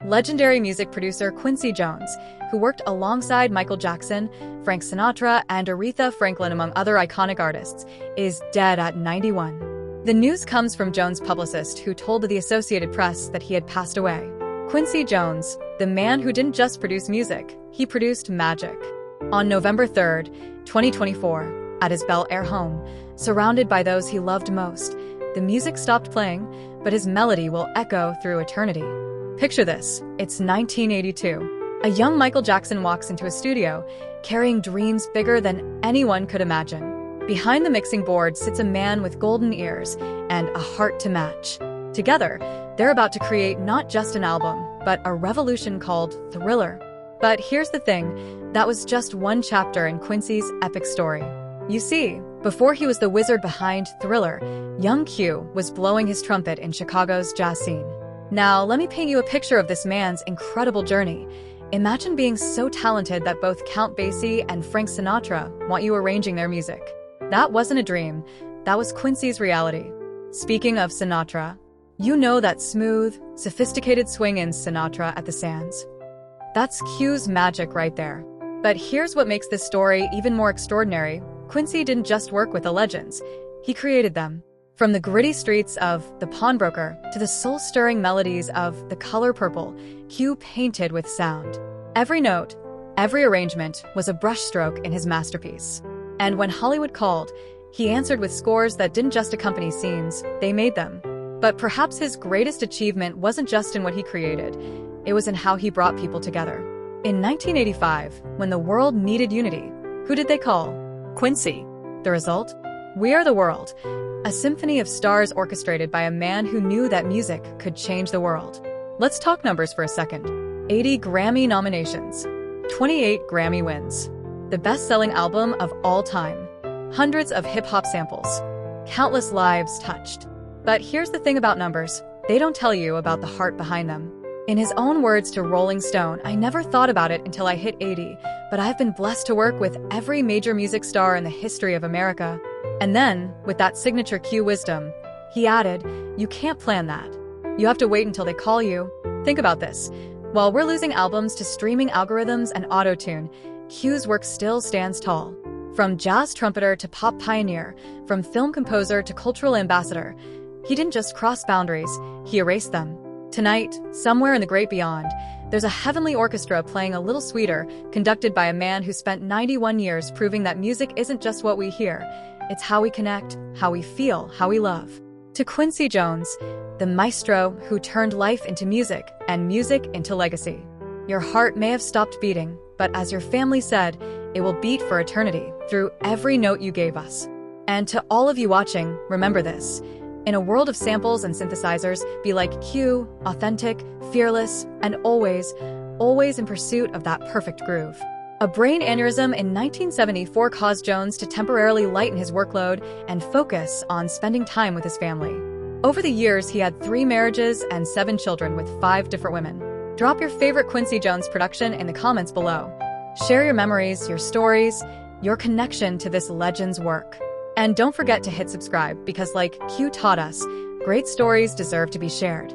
legendary music producer Quincy Jones, who worked alongside Michael Jackson, Frank Sinatra, and Aretha Franklin among other iconic artists, is dead at 91. The news comes from Jones' publicist, who told the Associated Press that he had passed away. Quincy Jones, the man who didn't just produce music, he produced magic. On November 3rd, 2024, at his Bel Air home, surrounded by those he loved most, the music stopped playing, but his melody will echo through eternity. Picture this, it's 1982. A young Michael Jackson walks into a studio, carrying dreams bigger than anyone could imagine. Behind the mixing board sits a man with golden ears and a heart to match. Together, they're about to create not just an album, but a revolution called Thriller. But here's the thing, that was just one chapter in Quincy's epic story. You see, before he was the wizard behind Thriller, young Q was blowing his trumpet in Chicago's jazz scene. Now, let me paint you a picture of this man's incredible journey. Imagine being so talented that both Count Basie and Frank Sinatra want you arranging their music. That wasn't a dream, that was Quincy's reality. Speaking of Sinatra, you know that smooth, sophisticated swing in Sinatra at the Sands. That's Q's magic right there. But here's what makes this story even more extraordinary. Quincy didn't just work with the legends, he created them. From the gritty streets of The Pawnbroker to the soul-stirring melodies of The Color Purple, Q painted with sound. Every note, every arrangement was a brushstroke in his masterpiece. And when Hollywood called, he answered with scores that didn't just accompany scenes, they made them. But perhaps his greatest achievement wasn't just in what he created, it was in how he brought people together. In 1985, when the world needed unity, who did they call? Quincy. The result? We Are the World, a symphony of stars orchestrated by a man who knew that music could change the world. Let's talk numbers for a second. 80 Grammy nominations, 28 Grammy wins, the best-selling album of all time, hundreds of hip-hop samples, countless lives touched. But here's the thing about numbers, they don't tell you about the heart behind them. In his own words to Rolling Stone, "I never thought about it until I hit 80, but I've been blessed to work with every major music star in the history of America." And then, with that signature Q wisdom, he added, "You can't plan that. You have to wait until they call you." Think about this. While we're losing albums to streaming algorithms and auto-tune, Q's work still stands tall. From jazz trumpeter to pop pioneer, from film composer to cultural ambassador, he didn't just cross boundaries, he erased them. Tonight, somewhere in the great beyond, there's a heavenly orchestra playing a little sweeter, conducted by a man who spent 91 years proving that music isn't just what we hear, it's how we connect, how we feel, how we love. To Quincy Jones, the maestro who turned life into music and music into legacy. Your heart may have stopped beating, but as your family said, it will beat for eternity through every note you gave us. And to all of you watching, remember this. In a world of samples and synthesizers, be like Q, authentic, fearless, and always in pursuit of that perfect groove. A brain aneurysm in 1974 caused Jones to temporarily lighten his workload and focus on spending time with his family. Over the years, he had 3 marriages and 7 children with 5 different women. Drop your favorite Quincy Jones production in the comments below. Share your memories, your stories, your connection to this legend's work. And don't forget to hit subscribe because, like Q taught us, great stories deserve to be shared.